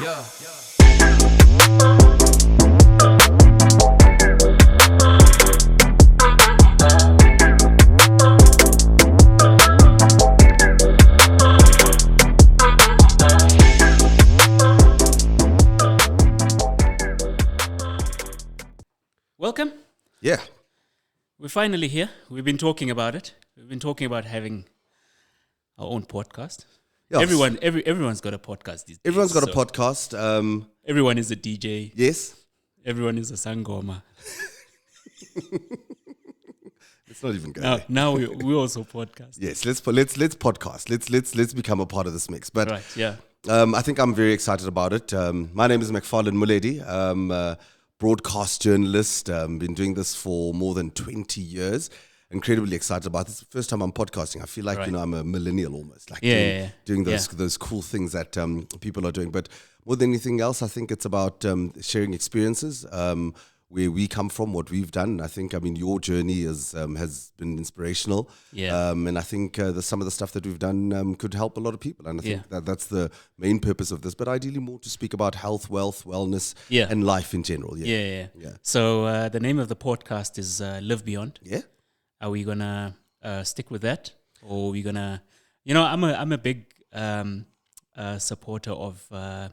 Welcome. Yeah. We're finally here. We've been talking about it. We've been talking about having our own podcast. Yes. Everyone's got a podcast these days. Everyone's got a podcast. Everyone is a DJ. Yes. Everyone is a sangoma. It's not even good. Now we also podcast. Yes, let's podcast. Let's become a part of this mix. But right, yeah. I think I'm very excited about it. My name is Macfarlane Muledi. I'm a broadcast journalist. Been doing this for more than 20 years. Incredibly excited about this. It's the first time I'm podcasting. I feel like I'm a millennial almost. Like doing those cool things that people are doing. But more than anything else, I think it's about sharing experiences. Where we come from, what we've done. I think, your journey has been inspirational. Yeah. And I think some of the stuff that we've done could help a lot of people. And I think that's the main purpose of this. But ideally more to speak about health, wealth, wellness, and life in general. Yeah. So the name of the podcast is Live Beyond. Yeah. Are we going to stick with that? Or are we going to... I'm a big supporter of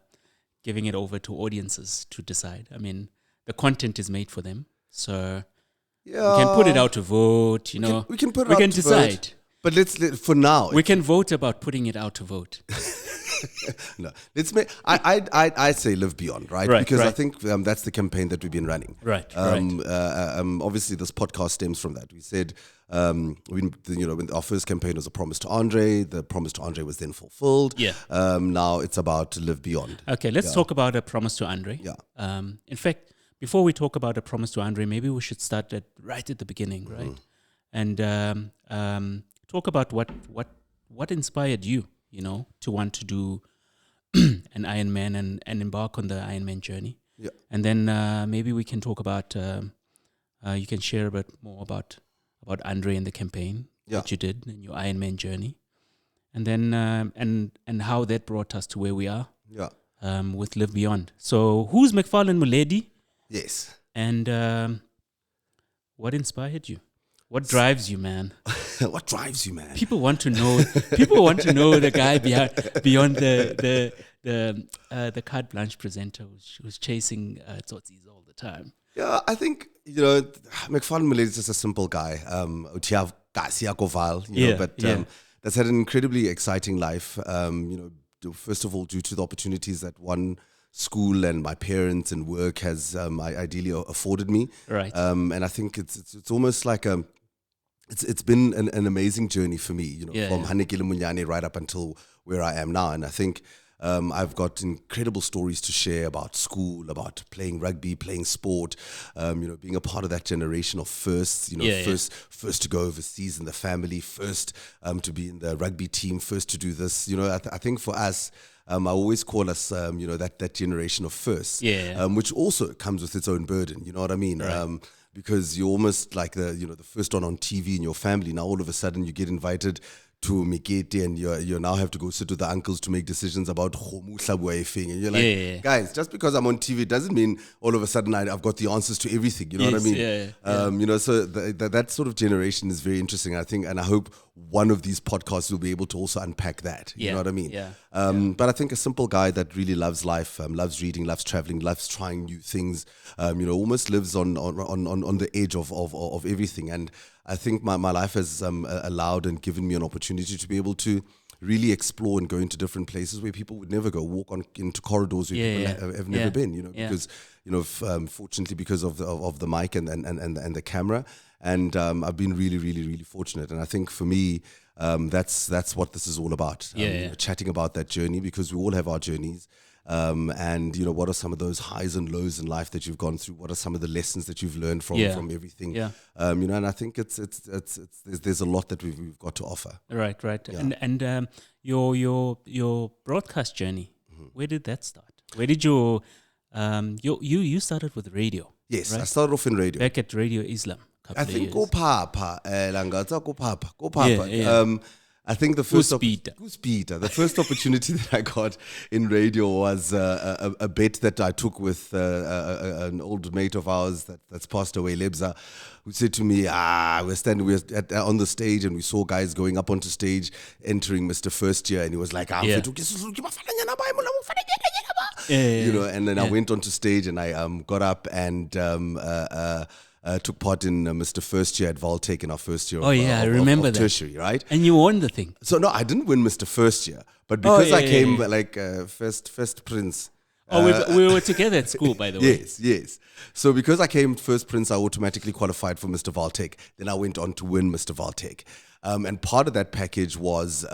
giving it over to audiences to decide. The content is made for them, so we can put it out to vote. We can put it we out can to decide. Vote. But let's for now. We can vote about putting it out to vote. No, let's make. I say Live Beyond, right? Because I think that's the campaign that we've been running. Right. Obviously, this podcast stems from that. We said, when our first campaign was a promise to Andre. The promise to Andre was then fulfilled. Yeah. Now it's about to Live Beyond. Okay, let's talk about a promise to Andre. Yeah. In fact, before we talk about a promise to Andre, maybe we should start right at the beginning, right? And talk about what inspired you, to want to do an Ironman and embark on the Ironman journey. Yeah. And then maybe we can talk about, you can share a bit more about Andre and the campaign that you did in your Ironman journey. And then, and how that brought us to where we are with Live Beyond. So who's Macfarlane Muledi? Yes. And what inspired you? What drives you, man? What drives you, man? People want to know. People want to know the guy beyond the carte blanche presenter who's chasing tsotsies all the time. Yeah, I think Macfarlane Muledi is just a simple guy. That's had an incredibly exciting life. First of all, due to the opportunities that one school and my parents and work has ideally afforded me. Right. And I think it's almost like it's been an amazing journey for me, from Hanekile Munyane right up until where I am now. And I think I've got incredible stories to share about school, about playing rugby, playing sport, being a part of that generation of firsts, first to go overseas in the family, first to be in the rugby team, first to do this. I think for us, I always call us, that generation of firsts, which also comes with its own burden. You know what I mean? Right. Because you're almost like the first one on TV in your family. Now all of a sudden you get invited to Mikete and you now have to go sit with the uncles to make decisions about and you're like, guys, just because I'm on TV doesn't mean all of a sudden I've got the answers to everything. You know what I mean? So that sort of generation is very interesting, I think, and I hope one of these podcasts will be able to also unpack that. You know what I mean? But I think a simple guy that really loves life, loves reading, loves traveling, loves trying new things, almost lives on the edge of everything. And I think my life has allowed and given me an opportunity to be able to really explore and go into different places where people would never go, walk into corridors where people have never been, because, fortunately because of the mic and the camera. And I've been really, really, really fortunate. And I think for me, that's what this is all about. Chatting about that journey, because we all have our journeys. And what are some of those highs and lows in life that you've gone through? What are some of the lessons that you've learned from everything? And I think there's a lot that we've got to offer. Right. And your broadcast journey, where did that start? Where did you started with radio? Yes, right? I started off in radio. Back at Radio Islam. I think go Papa, Langa, go Papa. I think the first Goosebeater. The first opportunity that I got in radio was a bet that I took with an old mate of ours that's passed away, Lebza, who said to me, we're on the stage and we saw guys going up onto stage, entering Mr. First Year, and he was like, you know, and then I went onto stage and I got up and took part in Mr. First Year at Voltech in our first year I remember of that. tertiary, right? And you won the thing. So no, I didn't win Mr. First Year, but because I came like first prince. We were together at school, by the way. Yes. So because I came first prince, I automatically qualified for Mr. Voltech. Then I went on to win Mr. Voltech. And part of that package was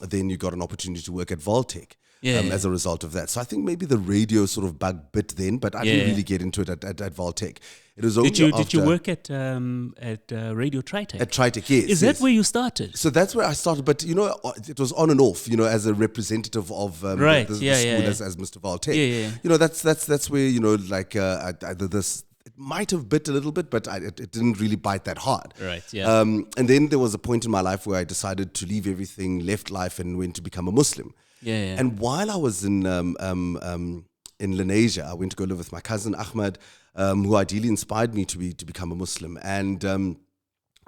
then you got an opportunity to work at Voltech. As a result of that. So I think maybe the radio sort of bug bit then, but I didn't really get into it at Voltech. It was only Did you work at Radio Tritech? At Tritech, yes. Is that where you started? So that's where I started, but you know, it was on and off. You know, as a representative of the school as Mr. Voltech. You know, that's where you know, like this. It might have bit a little bit, but it didn't really bite that hard. Right. Yeah. And then there was a point in my life where I decided to leave everything, left life, and went to become a Muslim. And while I was in Lenasia, I went to go live with my cousin Ahmad, who ideally inspired me to become a Muslim. And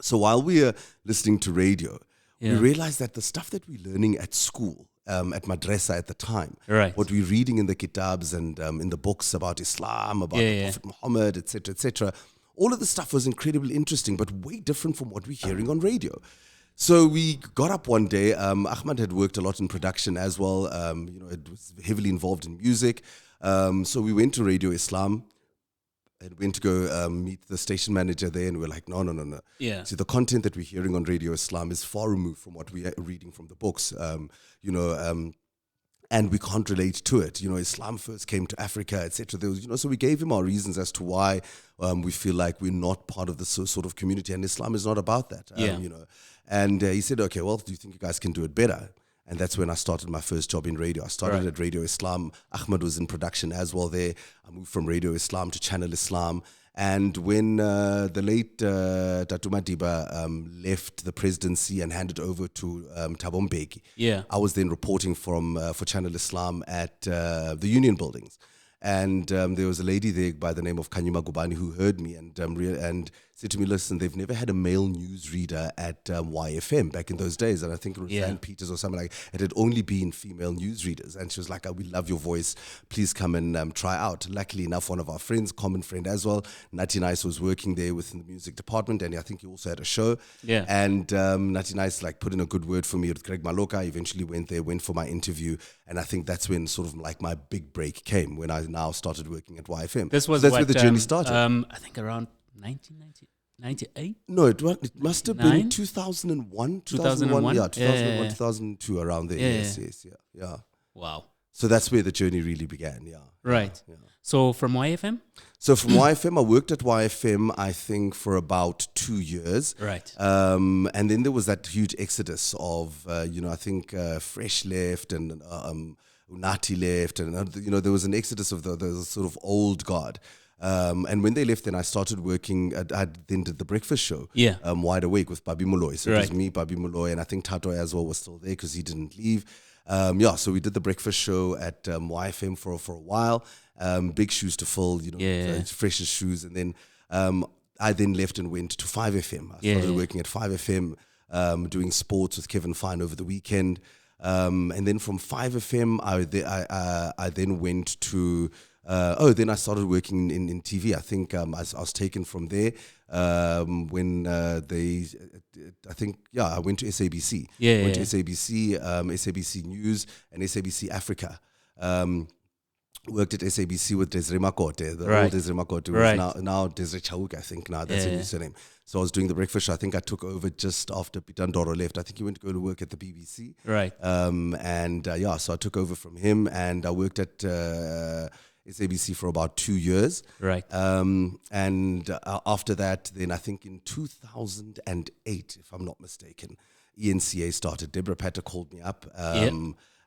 so while we were listening to radio, we realized that the stuff that we're learning at school, at madrasa at the time, what we're reading in the kitabs and in the books about Islam, about the Prophet Muhammad, etc., all of the stuff was incredibly interesting, but way different from what we're hearing on radio. So we got up one day. Ahmad had worked a lot in production as well. You know, it was heavily involved in music. So we went to Radio Islam and went to go meet the station manager there. And we're like, no. Yeah. See, the content that we're hearing on Radio Islam is far removed from what we are reading from the books. You know, and we can't relate to it. You know, Islam first came to Africa, etc. There was, you know, so we gave him our reasons as to why we feel like we're not part of this sort of community, and Islam is not about that. You know. And he said, okay, well, do you think you guys can do it better? And that's when I started my first job in radio. I started at Radio Islam. Ahmad was in production as well there. I moved from Radio Islam to Channel Islam. And when the late Tatu Madiba left the presidency and handed over to Thabo Mbeki, I was then reporting for Channel Islam at the Union Buildings. And there was a lady there by the name of Kanyuma Gubani who heard me and said to me, listen, they've never had a male newsreader at YFM back in those days. And I think it was Van Peters or something like that. It had only been female newsreaders. And she was like, we love your voice. Please come and try out. Luckily enough, one of our friends, common friend as well, Nati Nice, was working there within the music department. And I think he also had a show. And Nati Nice like put in a good word for me with Greg Maloka. I eventually went there, went for my interview. And I think that's when sort of like my big break came, when I now started working at YFM. That's where the journey started. I think around 1998? No, it must have been 2001. 2001? Yeah, 2001, 2002, around there. Yes. Wow. So that's where the journey really began, Right. So from YFM? So from YFM, I worked at YFM, I think, for about 2 years. Right. And then there was that huge exodus of, you know, I think Fresh left and Unati left. And, you know, there was an exodus of the sort of old guard. And when they left, then I started working. I then did the breakfast show. Wide Awake with Babi Molloy. So it was me, Babi Molloy, and I think Tato as well was still there because he didn't leave. So we did the breakfast show at YFM for a while. Big shoes to fill, you know, freshest shoes. And then I then left and went to 5FM. I started working at 5FM, doing sports with Kevin Fine over the weekend. And then from 5FM, I then went to... then I started working in TV. I think I was taken from there when I went to SABC. Went to SABC, SABC News and SABC Africa. Worked at SABC with Desiree Makote, old Desiree Makote, who is now Desiree Chauk, I think. Now that's his surname. So I was doing the breakfast show. I think I took over just after Pitandoro left. I think he went to go to work at the BBC. Right. So I took over from him and I worked at SABC for about 2 years. Right. After that, then I think in 2008, if I'm not mistaken, ENCA started. Deborah Patter called me up.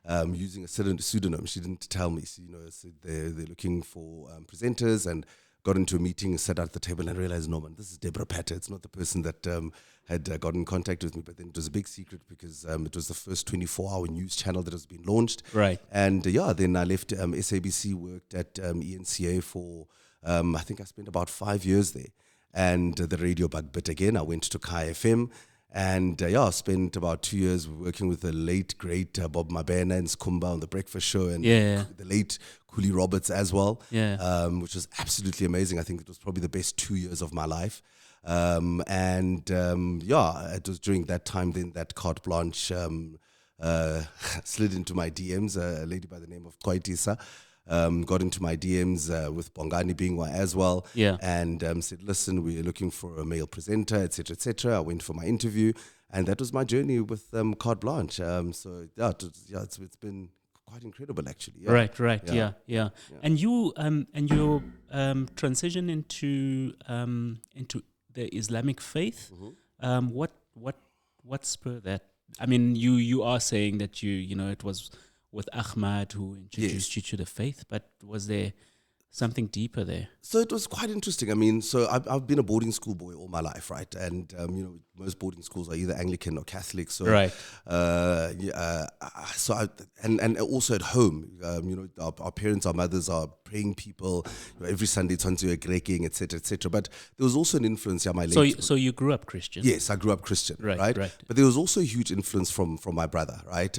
Using a pseudonym. She didn't tell me. So, you know, so they're looking for presenters, and got into a meeting, sat at the table, and realized, no, man, this is Deborah Patter. It's not the person that had got in contact with me. But then it was a big secret because it was the first 24-hour news channel that has been launched. Right. And then I left SABC, worked at ENCA for, I think I spent about 5 years there. And the radio bug bit again. I went to Kai FM. And spent about 2 years working with the late, great Bob Mabena and Skumba on The Breakfast Show, and the late Cooley Roberts as well, which was absolutely amazing. I think it was probably the best 2 years of my life. It was during that time then that carte blanche slid into my DMs, a lady by the name of Kwaitisa. Got into my DMs with Bongani being one as well, and said, listen, we're looking for a male presenter, etc., etc. I went for my interview, and that was my journey with Carte Blanche. It's been quite incredible, actually. Right. Yeah. And you and your transition into the Islamic faith. What spurred that? I mean, you are saying that it was with Ahmad who introduced you to the faith, but was there something deeper there? So it was quite interesting. I mean, so I've been a boarding school boy all my life, right? And most boarding schools are either Anglican or Catholic. So right. And also at home, our parents, our mothers are praying people. Every Sunday it's onto a greking, etc., etc. But there was also an influence. So you grew up Christian? Yes, I grew up Christian, right? But there was also a huge influence from my brother, right?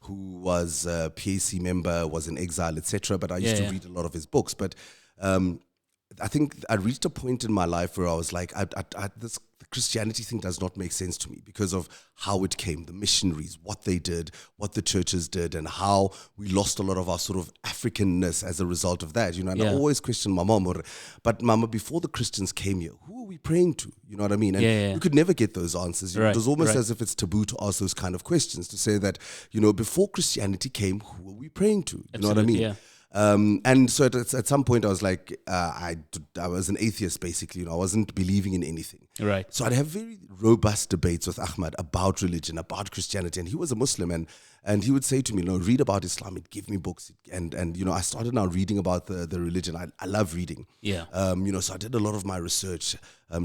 Who was a PAC member, was in exile, etc. But I used to read a lot of his books. But I think I reached a point in my life where I was like, this Christianity thing does not make sense to me because of how it came, the missionaries, what they did, what the churches did, and how we lost a lot of our sort of Africanness as a result of that. And I always question my mom, but Mama, before the Christians came here, who are we praying to? You know what I mean? And we could never get those answers. It was almost as if it's taboo to ask those kind of questions, to say that, before Christianity came, who are we praying to? You know what I mean? Yeah. And so at some point I was like, I was an atheist basically. I wasn't believing in anything. Right. So I'd have very robust debates with Ahmad about religion, about Christianity, and he was a Muslim, and he would say to me, read about Islam, he'd give me books, and I started now reading about the religion. I love reading. Yeah. So I did a lot of my research,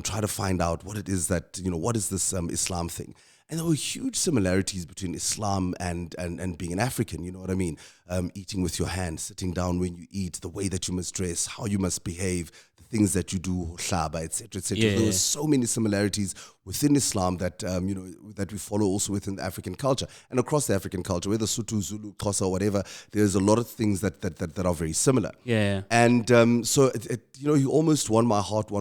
try to find out what it is that, what is this Islam thing. And there were huge similarities between Islam and being an African, you know what I mean? Eating with your hands, sitting down when you eat, the way that you must dress, how you must behave, the things that you do, hlaba, etc., etc. Yeah. There were so many similarities within Islam that, that we follow also within the African culture. And across the African culture, whether Sotho, Zulu, Xhosa, or whatever, there's a lot of things that are very similar. Yeah. And so, he almost won my heart.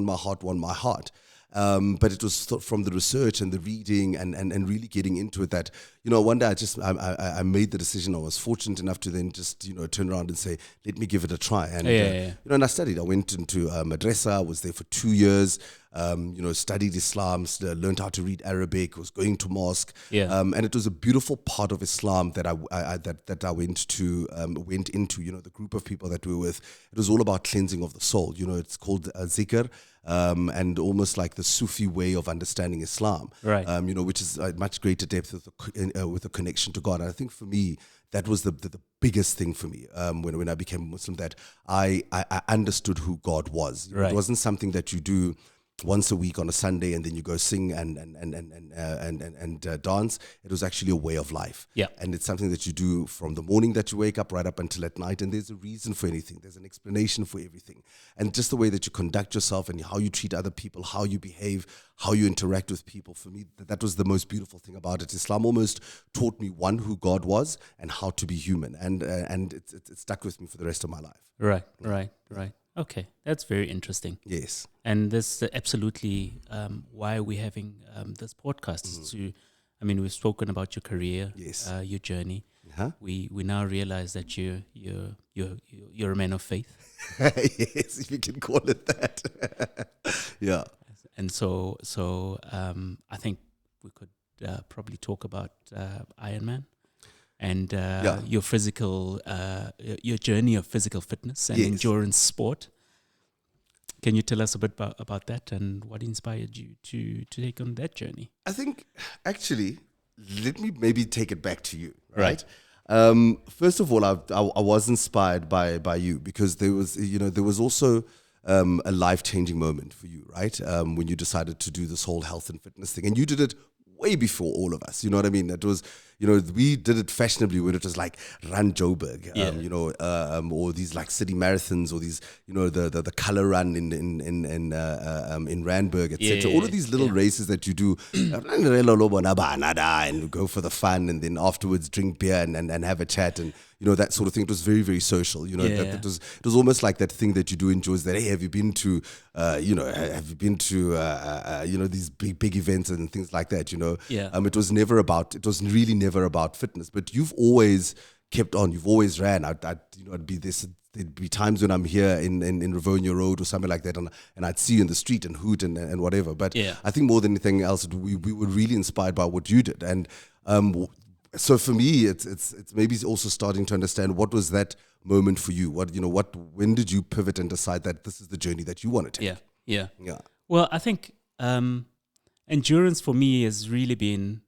But it was from the research and the reading and really getting into it that, one day I made the decision. I was fortunate enough to then just, turn around and say, let me give it a try. And, and I studied. I went into madrasa. I was there for 2 years, studied Islam, learned how to read Arabic, was going to mosque. Yeah. And it was a beautiful part of Islam that I went into, the group of people that we were with. It was all about cleansing of the soul. It's called zikr. And almost like the Sufi way of understanding Islam, right? Which is a much greater depth with a connection to God. And I think for me, that was the biggest thing for me when I became a Muslim, that I understood who God was. Right. It wasn't something that you do once a week on a Sunday and then you go sing and dance. It was actually a way of life. Yeah. And it's something that you do from the morning that you wake up right up until at night. And there's a reason for anything. There's an explanation for everything. And just the way that you conduct yourself and how you treat other people, how you behave, how you interact with people. For me, that was the most beautiful thing about it. Islam almost taught me, one, who God was and how to be human. And it stuck with me for the rest of my life. Right. Okay, that's very interesting. Yes. And this absolutely why we're having this podcast. Mm-hmm. We've spoken about your career, yes, your journey. Uh-huh. We now realize that you're a man of faith. Yes, if you can call it that. Yeah. And so I think we could probably talk about Ironman. And your physical, your journey of physical fitness and endurance sport. Can you tell us a bit about that and what inspired you to take on that journey? I think, actually, let me maybe take it back to you, right? Right. First of all, I was inspired by you because there was also a life-changing moment for you, right? When you decided to do this whole health and fitness thing, and you did it way before all of us. You know what I mean? It was, we did it fashionably when it was like Run Joburg, or these like city marathons, or these, the color run in Randburg, etc. All of these little races that you do, and go for the fun, and then afterwards drink beer and have a chat, and that sort of thing. It was very, very social. It was almost like that thing that you do enjoy. Is that, hey, have you been to these big events and things like that? It was really never about fitness. But you've always kept on. You've always ran. There'd be times when I'm here in Rivonia Road or something like that, and I'd see you in the street and hoot and whatever. But I think more than anything else, we were really inspired by what you did. And so for me, it's maybe also starting to understand, what was that moment for you? When did you pivot and decide that this is the journey that you want to take? Yeah. Well, I think endurance for me has really been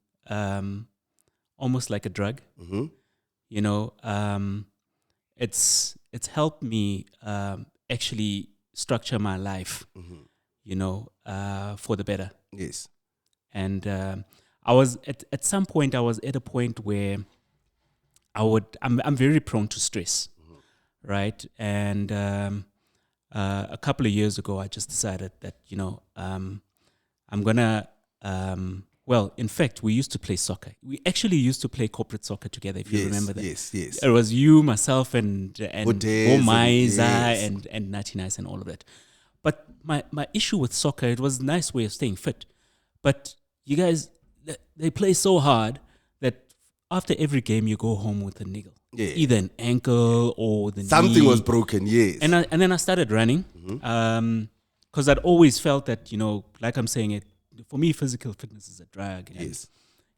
almost like a drug. Mm-hmm. It's helped me actually structure my life, for the better. Yes. And I was at some point, I was at a point where I'm very prone to stress, right? And a couple of years ago, I just decided that I'm gonna. In fact, we used to play soccer. We actually used to play corporate soccer together. If you remember that, yes. It was you, myself, and Omaiza and Nati Nice and all of that. But my issue with soccer, it was a nice way of staying fit, but you guys, they play so hard that after every game you go home with a niggle, either an ankle or the something knee. was broken. Yes, and then I started running, because I'd always felt that like I'm saying it, for me, physical fitness is a drug, and it's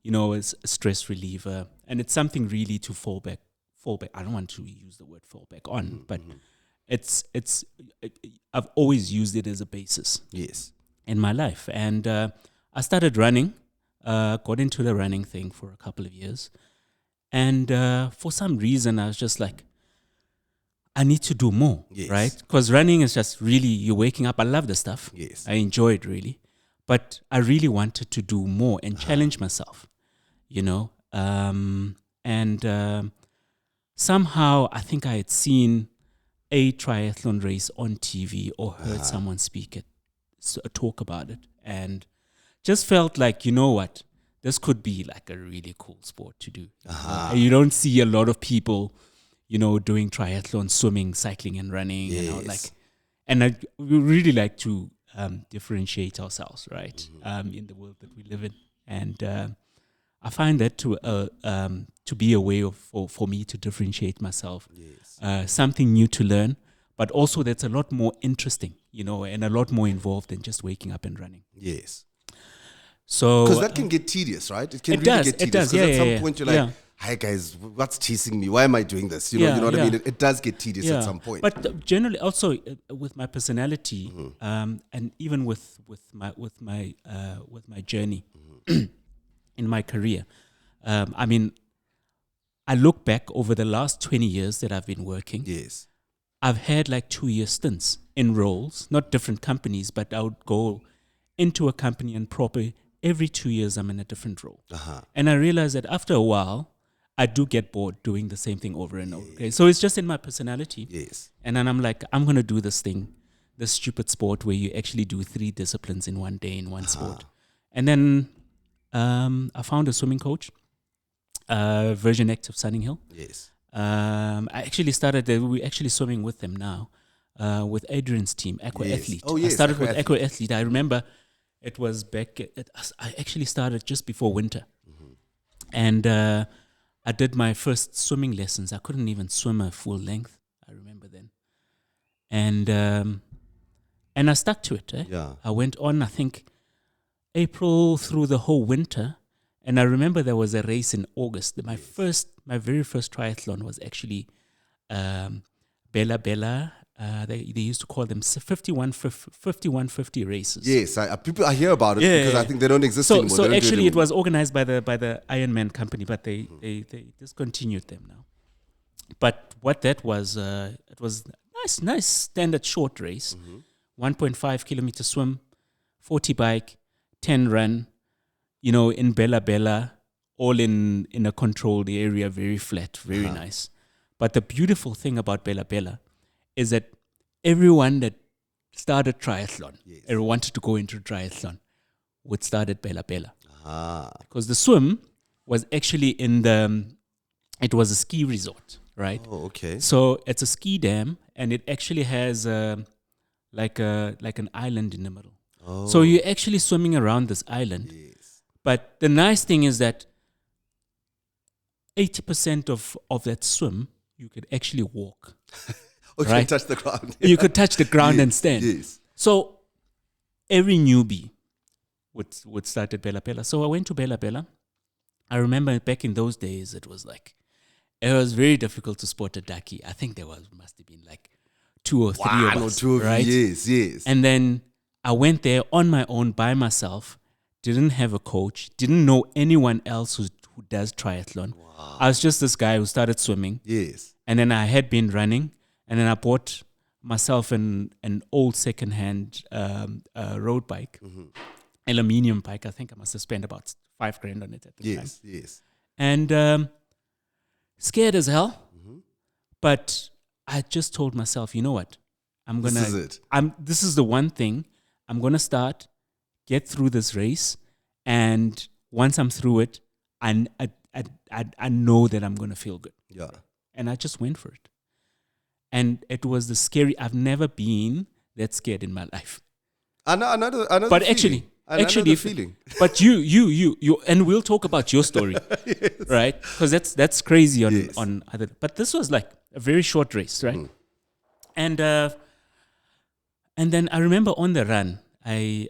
a stress reliever, and it's something really to fall back. I don't want to use the word fall back on, but I've always used it as a basis. Yes, in my life, and I started running. Got into the running thing for a couple of years, and for some reason I was just like, I need to do more, right? Because running is just really, you're waking up. I love the stuff. Yes, I enjoy it really, but I really wanted to do more and challenge myself, and somehow I think I had seen a triathlon race on TV or heard someone talk about it, and just felt like, what, this could be like a really cool sport to do. You don't see a lot of people, doing triathlon, swimming, cycling, and running. And we really like to differentiate ourselves, right? In the world that we live in, and I find that to be a way for me to differentiate myself. Something new to learn, but also that's a lot more interesting, and a lot more involved than just waking up and running. Yes. So, because that can get tedious, right? It can it really does, get it tedious. does. Because at some point you're like, hi guys, what's chasing me? Why am I doing this? You know what I mean? It does get tedious at some point. But generally, also with my personality, and even with my journey in my career, I mean, I look back over the last 20 years that I've been working. Yes, I've had like 2-year stints in roles, not different companies, but I would go into a company and every 2 years I'm in a different role. And I realized that after a while, I do get bored doing the same thing over and over. Okay? So it's just in my personality. Yes. And then I'm like, I'm going to do this thing, this stupid sport where you actually do 3 disciplines in one day in one sport. And then I found a swimming coach, Virgin Active Sunning Hill. Yes. I actually started, we're actually swimming with them now, with Adrian's team, Aqua Athlete. Oh, yes, I started with Aqua Athlete. I remember it was back, I actually started just before winter. And I did my first swimming lessons. I couldn't even swim a full length, I remember then. And I stuck to it. I went on, I think, April through the whole winter. And I remember there was a race in August. My very first triathlon was actually Bella Bella. They used to call them 5150 races. Yes, I hear about it because I think they don't exist anymore. So actually, it was organized by the Ironman company, but they discontinued them now. But what that was, it was nice standard short race, 1.5 kilometer swim, 40 bike, 10 run, in Bella Bella, all in a controlled area, very flat, very nice. But the beautiful thing about Bella Bella is that everyone that started triathlon, or wanted to go into triathlon, would start at Bella Bella. Because the swim was actually it was a ski resort, right? Oh, okay. So it's a ski dam, and it actually has like an island in the middle. Oh. So you're actually swimming around this island. Yes. But the nice thing is that 80% of that swim, you could actually walk. Okay, right? touch the ground. You could touch the ground and stand. Yes. So every newbie would start at Bella Bella. So I went to Bella Bella. I remember back in those days, it was very difficult to spot a ducky. I think must have been like 2 or 3 of us. 2 of right? you, yes. And then I went there on my own by myself, didn't have a coach, didn't know anyone else who does triathlon. Wow. I was just this guy who started swimming. Yes. And then I had been running, and then I bought myself an old secondhand road bike, aluminium bike. I think I must have spent about $5,000 on it at the time. Yes. And scared as hell, but I just told myself, you know what? This is it. This is the one thing I'm gonna start, get through this race, and once I'm through it, I know that I'm gonna feel good. Yeah. And I just went for it. And it was I've never been that scared in my life. Another But feeling. actually, feeling. But you, and we'll talk about your story, Yes. right? Because that's crazy Yes. on other. But this was like a very short race, right? And then I remember on the run, I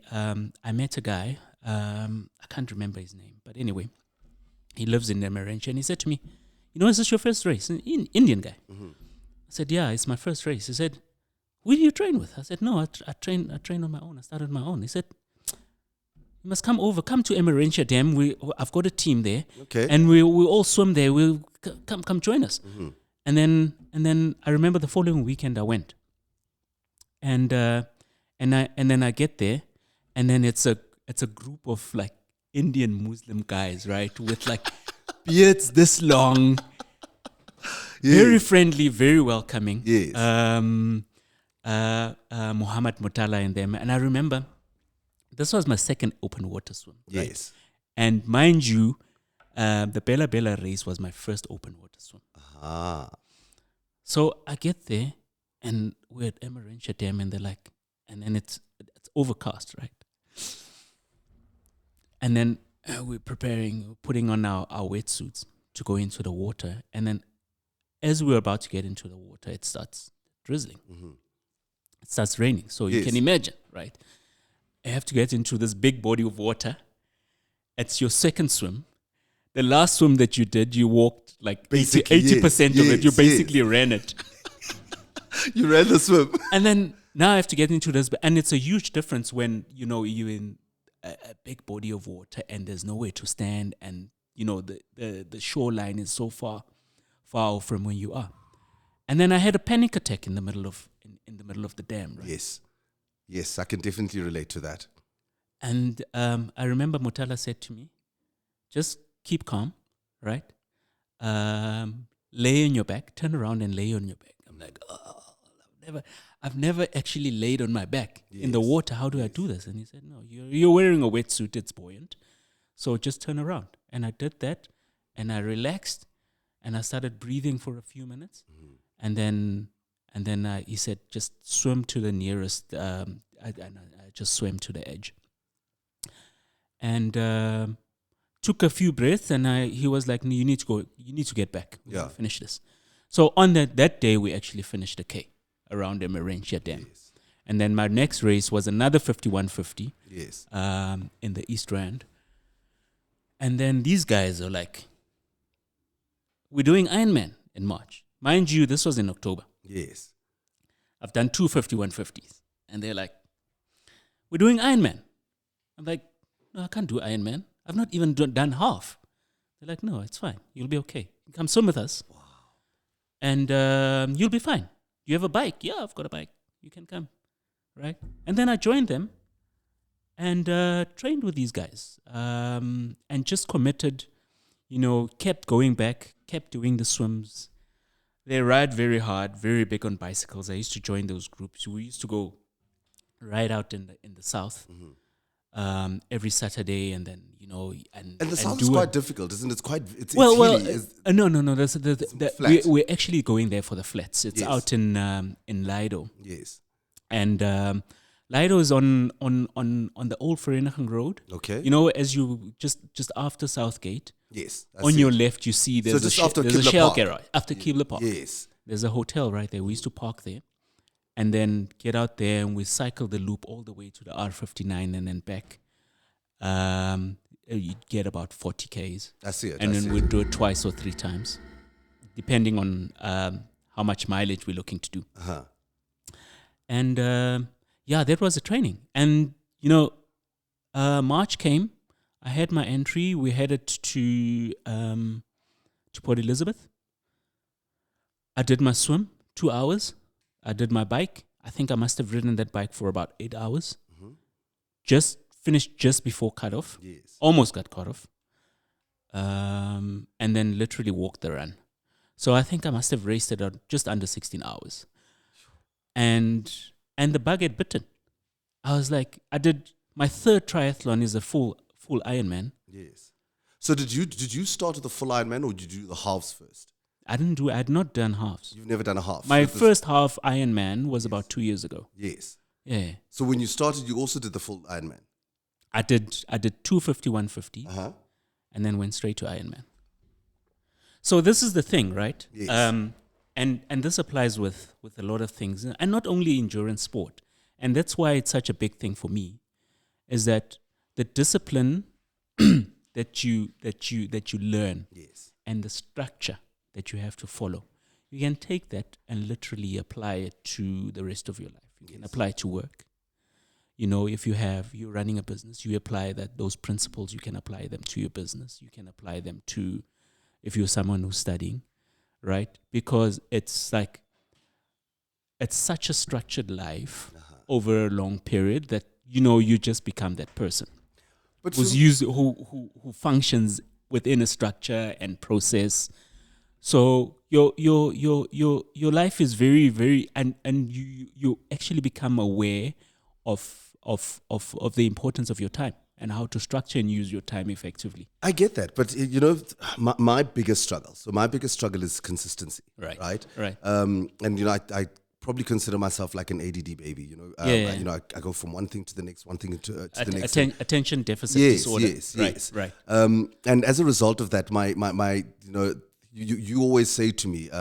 met a guy. I can't remember his name, but anyway, he lives in Embark, and he said to me, "Is this your first race?" An Indian guy. I said, "Yeah, it's my first race." He said, "Who do you train with?" I said, "No, I train on my own. I started on my own." He said, "You must come to Embark Dam. I've got a team there, Okay. and we all swim there. We'll come join us." And then I remember the following weekend I went, and then I get there, and then it's a group of like Indian Muslim guys, right, with like beards this long. Very friendly, very welcoming. Yes. Muhammad Mutala and them. And I remember this was my second open water swim. Right? Yes. And mind you, the Bella Bella race was my first open water swim. So I get there, and we're at Embark Dam, and they're like, and then it's overcast, right? And then we're putting on our wetsuits to go into the water. And then as we're about to get into the water, it starts drizzling. It starts raining. So you can imagine, right? You have to get into this big body of water. It's your second swim. The last swim that you did, you walked like 80% of it. You basically ran it. You ran the swim. And then now I have to get into this. And it's a huge difference when, you're in a big body of water and there's nowhere to stand, and, the shoreline is so far from where you are. And then I had a panic attack in the middle of the dam, right? Yes, I can definitely relate to that. And I remember Mutala said to me, just keep calm, right? Lay on your back, turn around and lay on your back. I'm like, I've never actually laid on my back in the water. How do I do this? And he said, no, you're wearing a wetsuit, it's buoyant. So just turn around. And I did that, and I relaxed, and I started breathing for a few minutes. And then he said, just swim to the nearest, I just swam to the edge. And took a few breaths, and he was like, no, you need to get back. We're gonna finish this. So on that day, we actually finished the K around the Marentia Dam. Yes. And then my next race was another 5150 Yes. In the East Rand. And then these guys are like, we're doing Ironman in March. Mind you, this was in October. Yes. I've done 2 5150s. And they're like, we're doing Ironman. I'm like, no, I can't do Ironman. I've not even done half. They're like, no, it's fine. You'll be okay. Come swim with us. Wow. And you'll be fine. You have a bike? Yeah, I've got a bike. You can come. right? And then I joined them and trained with these guys, and just committed, kept going back, kept doing the swims. They ride very hard, very big on bicycles. I used to join those groups. We used to go right out in the south every Saturday, and then And the south is quite difficult, isn't it? It's quite. It's well, hilly. no. Flat. We're actually going there for the flats. It's Yes. out in Lido, Yes. and Lido is on the old Vereniging Road. Okay. As you just after Southgate. Yes. I On see your it. left, you see there's just a after there's a Kibble shell Park. garage after Kibble Park. Yes. There's a hotel right there. We used to park there, and then get out there, and we cycle the loop all the way to the R59 and then back. You'd get about 40 Ks. I see it. And then we'd do it twice or three times, depending on how much mileage we're looking to do. Uh-huh. And that was a training. And March came. I had my entry. We headed to Port Elizabeth. I did my swim, 2 hours. I did my bike. I think I must have ridden that bike for about 8 hours. Mm-hmm. Just finished just before cutoff. Yes. Almost got cut off. And then literally walked the run. So I think I must have raced it out just under 16 hours. And the bug had bitten. I was like, I did my third triathlon is a full Ironman. Yes. So did you start with the full Ironman, or did you do the halves first? I had not done halves. You've never done a half. My first half Ironman was about 2 years ago. Yes. Yeah. So when you started, you also did the full Ironman. I did 250, 150, Uh-huh. and then went straight to Ironman. So this is the thing, right? Yes. And this applies with a lot of things, and not only endurance sport. And that's why it's such a big thing for me, is that the discipline that you learn, Yes. and the structure that you have to follow, you can take that and literally apply it to the rest of your life. You can apply it to work. If you're running a business, you apply those principles, you can apply them to your business. You can apply them to, if you're someone who's studying, right? Because it's such a structured life over a long period that, you just become that person But who functions within a structure and process. So your life is very, very, and you actually become aware of the importance of your time and how to structure and use your time effectively. I get that, but my biggest struggle. So my biggest struggle is consistency. Right. Right. And I probably consider myself like an ADD baby. I go from one thing to the next, one thing to the next. Attention deficit disorder. Yes. Right. And as a result of that, my you always say to me,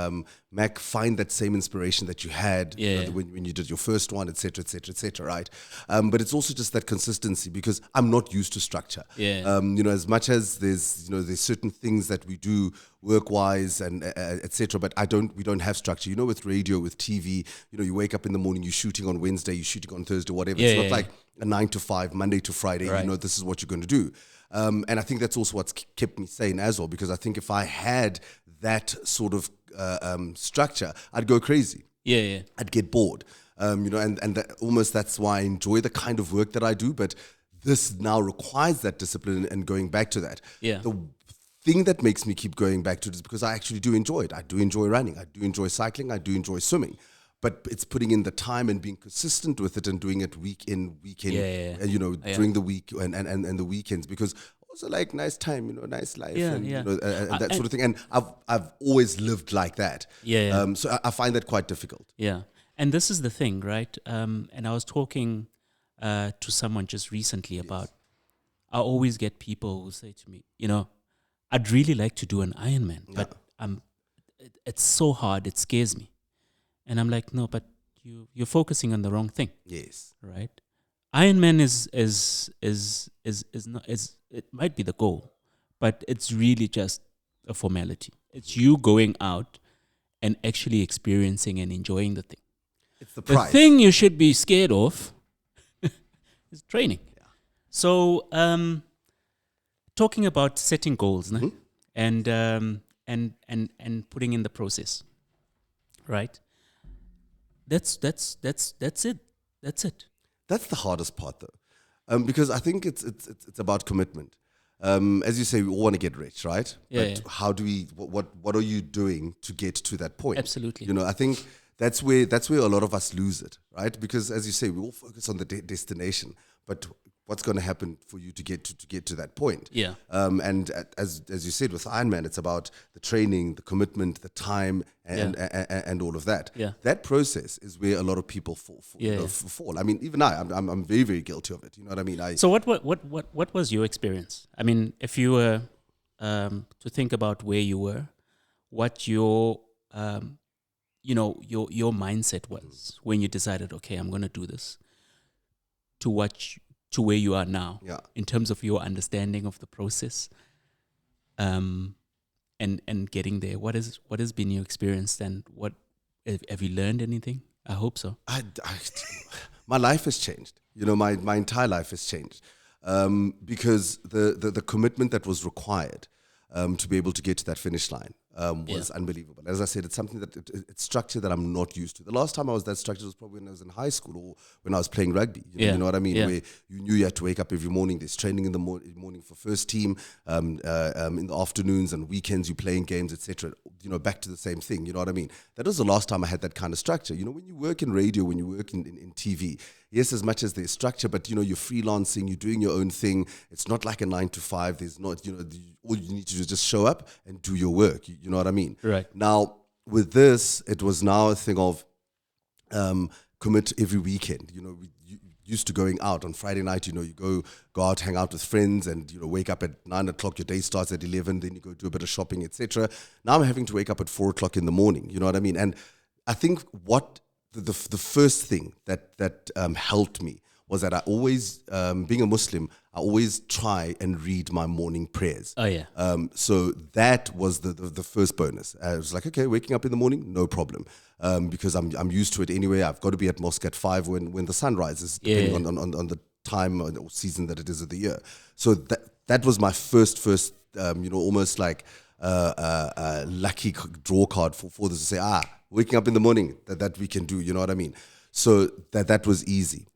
Mac, find that same inspiration that you had when you did your first one, et cetera, right? But it's also just that consistency, because I'm not used to structure. Yeah. As much as there's certain things that we do work-wise and et cetera, but we don't have structure. With radio, with TV, you wake up in the morning, you're shooting on Wednesday, you're shooting on Thursday, whatever. It's not like a 9 to 5, Monday to Friday, Right. this is what you're going to do. And I think that's also what's kept me sane as well, because I think if I had that sort of structure, I'd go crazy. Yeah. I'd get bored. And that's why I enjoy the kind of work that I do. But this now requires that discipline and going back to that. Yeah. The thing that makes me keep going back to it is because I actually do enjoy it. I do enjoy running. I do enjoy cycling. I do enjoy swimming. But it's putting in the time and being consistent with it and doing it week in, weekend, during the week and the weekends, because also like nice time, nice life and that sort of thing. And I've always lived like that. Yeah. So I find that quite difficult. Yeah. And this is the thing, right? And I was talking to someone just recently about, I always get people who say to me, I'd really like to do an Ironman, but it's so hard, it scares me. And I'm like, no, but you're focusing on the wrong thing. Yes. Right? Ironman is not, it might be the goal, but it's really just a formality. It's you going out and actually experiencing and enjoying the thing. It's the price. The thing you should be scared of is training. Yeah. So talking about setting goals, and putting in the process, right? That's it. that's it. That's the hardest part, though, because I think it's about commitment. As you say, we all want to get rich, right? Yeah, But how do we? What are you doing to get to that point? Absolutely. You know, I think that's where a lot of us lose it, right? Because as you say, we all focus on the destination, but what's going to happen for you to get to that point? Yeah. And as you said with Ironman, it's about the training, the commitment, the time, and all of that. Yeah. That process is where a lot of people fall. I mean, even I'm very, very guilty of it. You know what I mean? So what was your experience? I mean, if you were to think about where you were, what your your mindset was when you decided, okay, I'm going to do this, to where you are now, in terms of your understanding of the process, and getting there. What has been your experience, and what have you learned anything? I hope so. My life has changed. You know, my entire life has changed, because the commitment that was required to be able to get to that finish line was unbelievable. As I said, it's something that it's structure that I'm not used to. The last time I was that structured was probably when I was in high school or when I was playing rugby. You know what I mean? Yeah. Where you knew you had to wake up every morning. There's training in the morning for first team. In the afternoons and weekends, you playing games, etc. You know, back to the same thing. You know what I mean? That was the last time I had that kind of structure. You know, when you work in radio, when you work in TV, yes, as much as there's structure, but, you know, you're freelancing, you're doing your own thing. It's not like a 9 to 5. There's not, you know, all you need to do is just show up and do your work. You know what I mean? Right. Now, with this, it was now a thing of commit every weekend. You know, we used to going out on Friday night. You know, you go out, hang out with friends, and, you know, wake up at 9 o'clock. Your day starts at 11. Then you go do a bit of shopping, etc. Now I'm having to wake up at 4 o'clock in the morning. You know what I mean? And I think what the first thing that helped me was that I always, being a Muslim, I always try and read my morning prayers. Oh yeah. So that was the first bonus. I was like, okay, waking up in the morning, no problem, because I'm used to it anyway. I've got to be at mosque at 5 when the sun rises, depending on the time or season that it is of the year. So that was my first you know, almost like lucky draw card for this to say, waking up in the morning, that we can do. You know what I mean? So that was easy.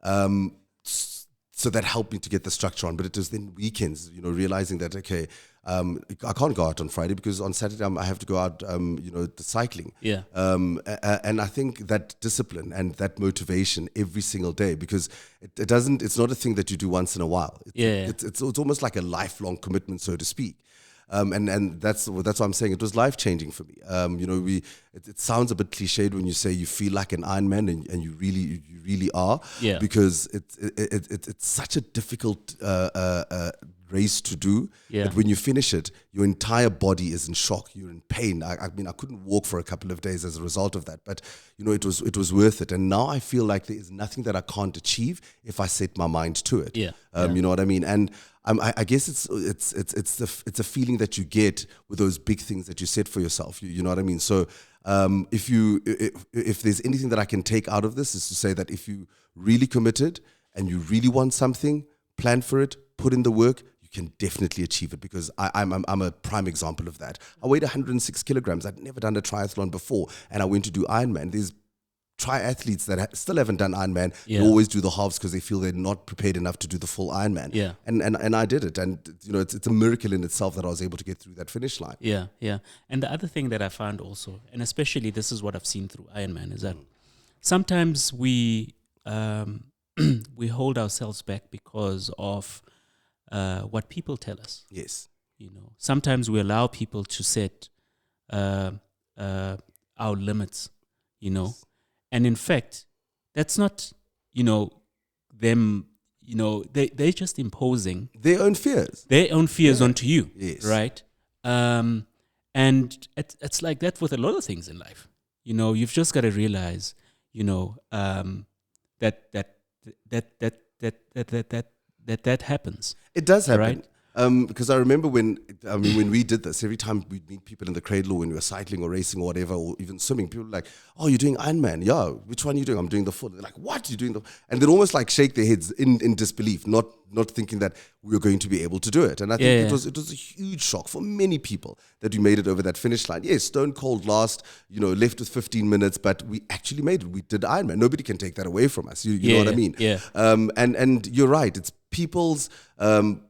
So that helped me to get the structure on. But it was then weekends, you know, realizing that, okay, I can't go out on Friday because on Saturday I have to go out, you know, the cycling. Yeah. And I think that discipline and that motivation every single day, because it's not a thing that you do once in a while. It's almost like a lifelong commitment, so to speak. And that's what I'm saying. It was life changing for me. You know, it sounds a bit cliched when you say you feel like an Ironman, and you really are. Yeah. Because it's such a difficult race to do. Yeah. But when you finish it, your entire body is in shock. You're in pain. I mean, I couldn't walk for a couple of days as a result of that. But, you know, it was worth it. And now I feel like there is nothing that I can't achieve if I set my mind to it. Yeah. You know what I mean? And I guess it's a feeling that you get with those big things that you set for yourself. You know what I mean? So if there's anything that I can take out of this, is to say that if you really committed and you really want something, plan for it, put in the work, you can definitely achieve it. Because I'm a prime example of that. I weighed 106 kilograms. I'd never done a triathlon before, and I went to do Ironman. There's triathletes that still haven't done Ironman. They always do the halves because they feel they're not prepared enough to do the full Ironman. Yeah. And I did it. And, you know, it's a miracle in itself that I was able to get through that finish line. Yeah, yeah. And the other thing that I found also, and especially this is what I've seen through Ironman, is that sometimes we we hold ourselves back because of what people tell us. Yes. You know, sometimes we allow people to set our limits, you know. Yes. And in fact, that's not, you know, them, you know, they're just imposing their own fears onto you. Yes. Right? And it's like that with a lot of things in life. You know, you've just got to realize, you know, that happens. It does happen. Right? Because I remember when we did this, every time we'd meet people in the cradle when we were cycling or racing or whatever, or even swimming, people were like, "Oh, you're doing Ironman? Yeah, which one are you doing?" "I'm doing the full." They're like, "What? You're doing the?" And they'd almost like shake their heads in disbelief, not thinking that we were going to be able to do it. And I think it was a huge shock for many people that we made it over that finish line. Yes, stone cold last, left with 15 minutes, but we actually made it. We did Ironman. Nobody can take that away from us. You know what I mean? Yeah. And you're right. It's people's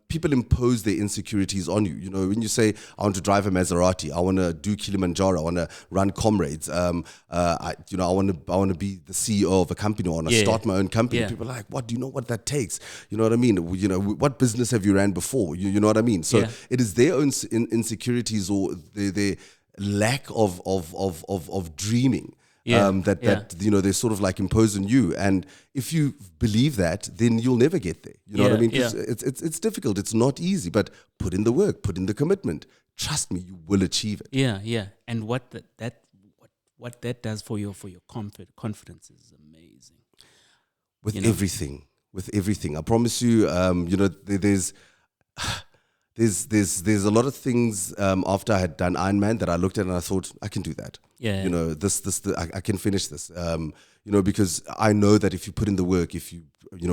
people impose their insecurities on you. When you say, "I want to drive a Maserati, I want to do Kilimanjaro, I want to run Comrades, I want to be the CEO of a company, or I want to start my own company." People are like, "What? Do you know what that takes?" You know what I mean? What business have you ran before? You know what I mean? So it is their own insecurities or their lack of dreaming. They sort of like impose on you, and if you believe that, then you'll never get there. You know what I mean? 'Cause it's difficult. It's not easy, but put in the work, put in the commitment. Trust me, you will achieve it. Yeah. And what that does for your confidence is amazing. With everything, I promise you. There's a lot of things after I had done Ironman that I looked at and I thought, I can do that. Yeah. I can finish this. Because I know that if you put in the work, if you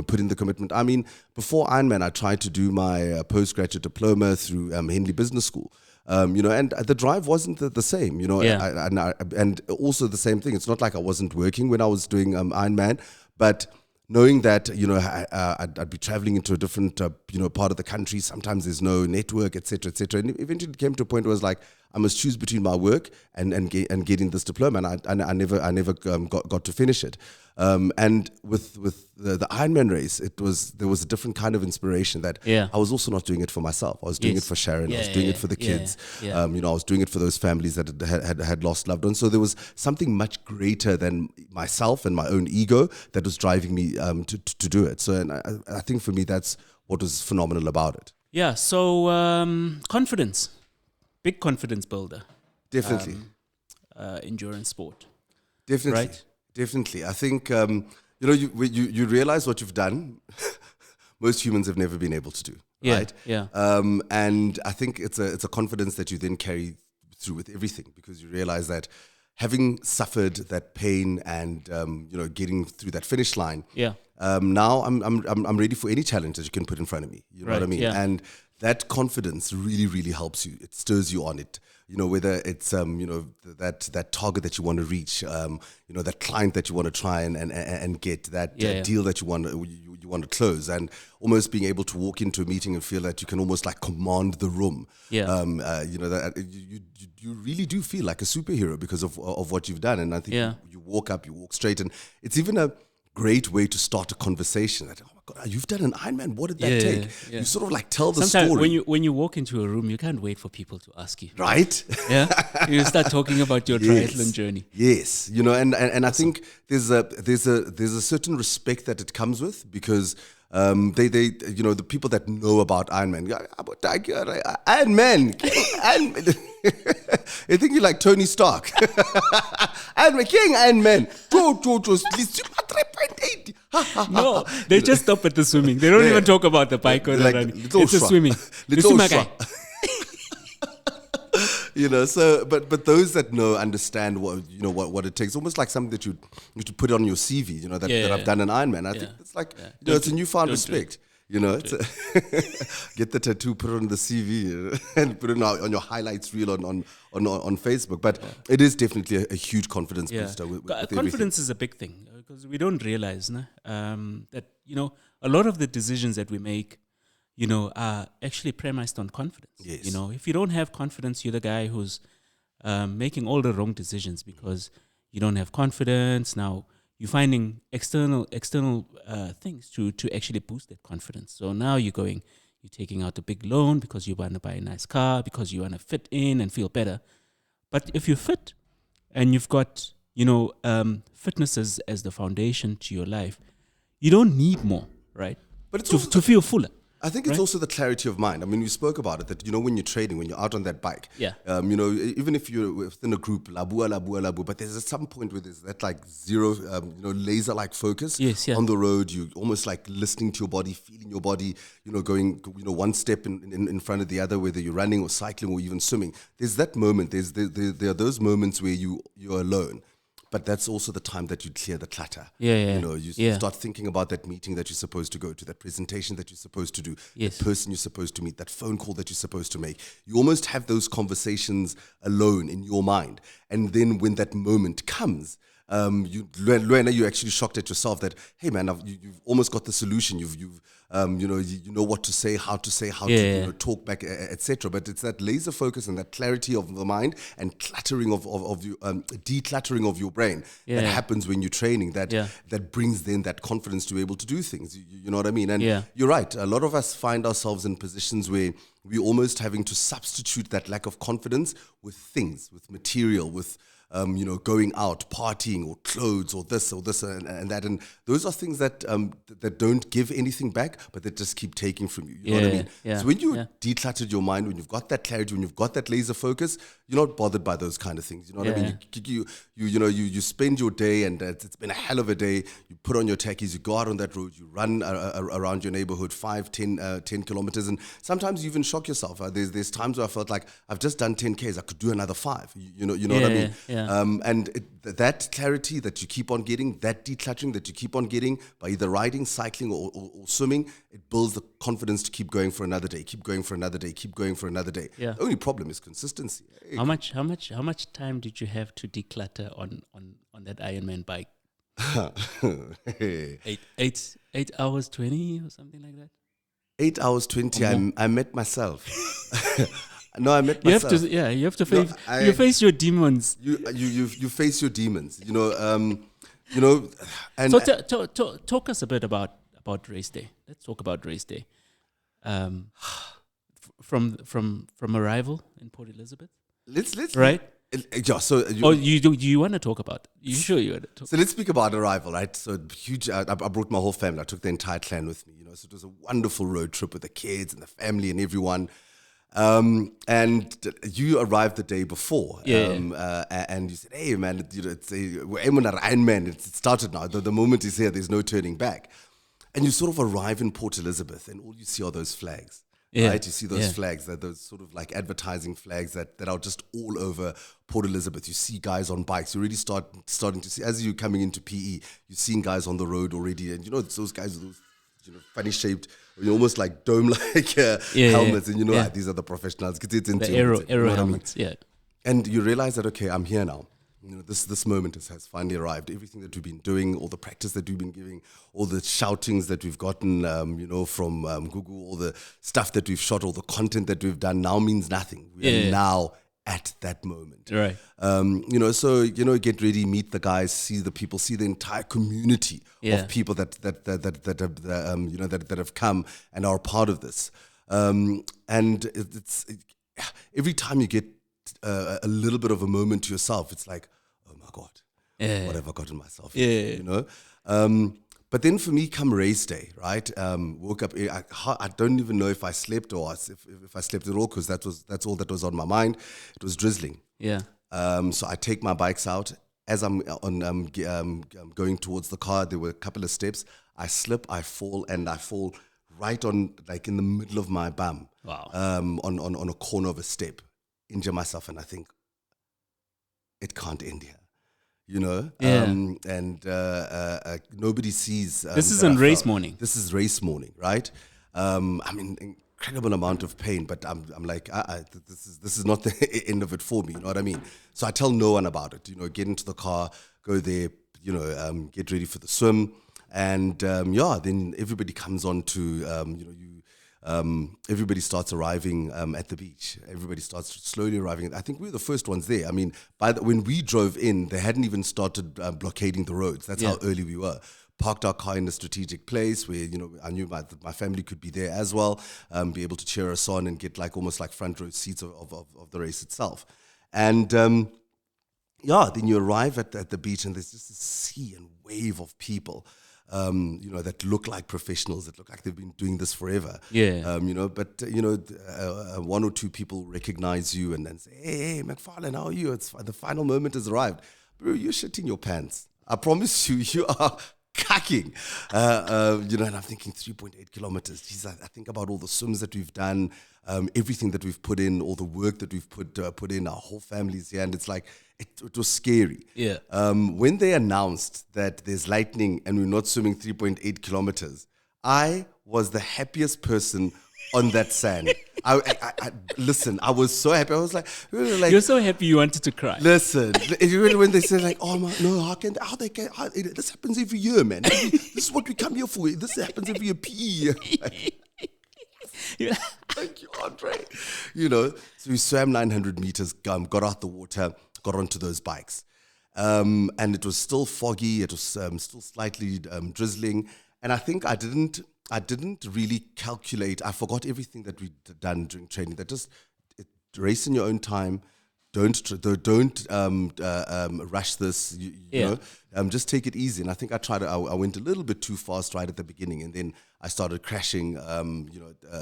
put in the commitment. I mean, before Ironman, I tried to do my postgraduate diploma through Henley Business School. And the drive wasn't the same. And also the same thing. It's not like I wasn't working when I was doing Ironman, but knowing that, I'd be traveling into a different, part of the country. Sometimes there's no network, et cetera, et cetera. And eventually it came to a point where I was like, I must choose between my work and getting this diploma. And I never got to finish it. And with the Ironman race, there was a different kind of inspiration that I was also not doing it for myself. I was doing it for Sharon. I was doing it for the kids. I was doing it for those families that had lost loved ones. So there was something much greater than myself and my own ego that was driving me to do it. So and I think for me, that's what was phenomenal about it. Yeah. So confidence, big confidence builder. Definitely. Endurance sport. Definitely. Right? Definitely. I think, you realize what you've done. Most humans have never been able to do. Right? Yeah. And I think it's a confidence that you then carry through with everything, because you realize that having suffered that pain and, getting through that finish line. Yeah. Now I'm ready for any challenge that you can put in front of me. You know what I mean? Yeah. And that confidence really, really helps you. It stirs you on it. Whether it's that target that you want to reach, that client that you want to try and get, that deal that you want to close, and almost being able to walk into a meeting and feel that you can almost like command the room. Yeah. That you really do feel like a superhero because of what you've done. And I think you walk up, you walk straight, and it's even a great way to start a conversation. That, oh my God, you've done an Ironman. What did that take? Yeah. You sort of like tell the story. When you walk into a room, you can't wait for people to ask you. Right? Yeah. You start talking about your triathlon journey. Yes. And I think there's a certain respect that it comes with, because the people that know about Ironman, Ironman, I think you're like Tony Stark. Ironman, No, they just stop at the swimming. They don't even talk about the bike or the running. It's a swimming. So but those that know understand what it takes. Almost like something that you put on your CV. That I've done an Ironman. I think it's like it's a newfound respect. Get the tattoo, put it on the CV, and put it on your highlights reel on Facebook. But it is definitely a huge confidence booster. With confidence everything. Is a big thing, because we don't realize that a lot of the decisions that we make, are actually premised on confidence. Yes. If you don't have confidence, you're the guy who's making all the wrong decisions because you don't have confidence. Now you're finding external things to actually boost that confidence. So now you're taking out a big loan because you want to buy a nice car, because you want to fit in and feel better. But if you're fit and you've got, fitness as the foundation to your life, you don't need more, right? But it's to feel fuller. I think it's also the clarity of mind. I mean, we spoke about it that, when you're training, when you're out on that bike, even if you're within a group, labua, but there's at some point where there's that like zero, laser-like focus on the road. You almost like listening to your body, feeling your body, going, one step in front of the other, whether you're running or cycling or even swimming. There's that moment. There are those moments where you're alone. But that's also the time that you clear the clutter. You start thinking about that meeting that you're supposed to go to, that presentation that you're supposed to do, the person you're supposed to meet, that phone call that you're supposed to make. You almost have those conversations alone in your mind. And then when that moment comes, you're actually shocked at yourself that, hey man, you've almost got the solution. You know what to say, how to talk back, etc. But it's that laser focus and that clarity of the mind and cluttering of you, decluttering of your brain that happens when you're training. That brings then that confidence to be able to do things. You know what I mean? And you're right. A lot of us find ourselves in positions where we're almost having to substitute that lack of confidence with things, with material, with going out, partying, or clothes, or this and that, and those are things that that don't give anything back, but that just keep taking from you. You know what I mean? So when you decluttered your mind, when you've got that clarity, when you've got that laser focus, you're not bothered by those kind of things. You know what I mean? You spend your day, and it's been a hell of a day. You put on your tackies, you go out on that road, you run around your neighborhood 10 kilometers, and sometimes you even shock yourself. There's times where I felt like I've just done 10 Ks, I could do another 5. You know what I mean? That clarity that you keep on getting, that decluttering that you keep on getting by either riding, cycling, or swimming, it builds the confidence to keep going for another day, keep going for another day, keep going for another day. The only problem is consistency. How much time did you have to declutter on that Ironman bike? 8 hours 20 or something like that. 8 hours 20. I met myself. No, I met myself. You have to face. You face your demons. You face your demons. And so talk us a bit about race day. Let's talk about race day. From arrival in Port Elizabeth. Let's right. So do you want to talk about? You sure you want to talk? So let's speak about arrival, right? So huge. I brought my whole family. I took the entire clan with me. So it was a wonderful road trip with the kids and the family and everyone. And you arrived the day before, and you said, "Hey, man, we're aiming at Ironman. It started now. The moment is here. There's no turning back." And you sort of arrive in Port Elizabeth, and all you see are those flags, right? You see those flags, those sort of like advertising flags that are just all over Port Elizabeth. You see guys on bikes. You already starting to see, as you're coming into PE, you're seeing guys on the road already, and it's those guys with those funny shaped, almost like dome-like helmets, and these are the professionals. The aero helmets, And you realize that, okay, I'm here now. This moment has finally arrived. Everything that we've been doing, all the practice that we've been giving, all the shoutings that we've gotten, from Google, all the stuff that we've shot, all the content that we've done now means nothing. We are now at that moment. Right. So, get ready, meet the guys, see the people, see the entire community of people that have come and are part of this. And it's every time you get a little bit of a moment to yourself, it's like, oh my God, what have I gotten myself into, But then for me, come race day, right? Woke up. I don't even know if I slept or if I slept at all, because that's all that was on my mind. It was drizzling. So I take my bikes out. As I'm going towards the car, there were a couple of steps. I slip, I fall right on, like in the middle of my bum. Wow. On a corner of a step, injure myself, and I think it can't end here. And nobody sees. This isn't race morning. This is race morning, right? I'm in incredible amount of pain, but I'm like, this is not the end of it for me. You know what I mean? So I tell no one about it. Get into the car, go there, get ready for the swim, and then everybody comes on to everybody starts arriving at the beach. Everybody starts slowly arriving. I think we were the first ones there. I mean, when we drove in, they hadn't even started blockading the roads. That's how early we were. Parked our car in a strategic place where, I knew my family could be there as well, be able to cheer us on and get almost like front row seats of the race itself. And then you arrive at the beach, and there's just a sea and wave of people. that look like professionals, that look like they've been doing this forever. Yeah. One or two people recognize you and then say, hey, Macfarlane, how are you? The final moment has arrived. Bro, you're shitting your pants. I promise you, you are cacking. And I'm thinking 3.8 kilometers. Jeez, I think about all the swims that we've done, everything that we've put in, all the work that we've put in, our whole families here, and it's like, it was scary. Yeah. When they announced that there's lightning and we're not swimming 3.8 kilometers, I was the happiest person on that sand. Listen, I was so happy. I was like, you're so happy you wanted to cry. Listen, when they said like, oh my, no, this happens every year, man. This is what we come here for. This happens every year, PE. Thank you, Andre. So we swam 900 meters, got out the water, got onto those bikes. And it was still foggy. It was still slightly drizzling. And I think I didn't really calculate. I forgot everything that we'd done during training. That just race in your own time. Don't rush this. You know, just take it easy. And I think I went a little bit too fast right at the beginning, and then I started crashing. A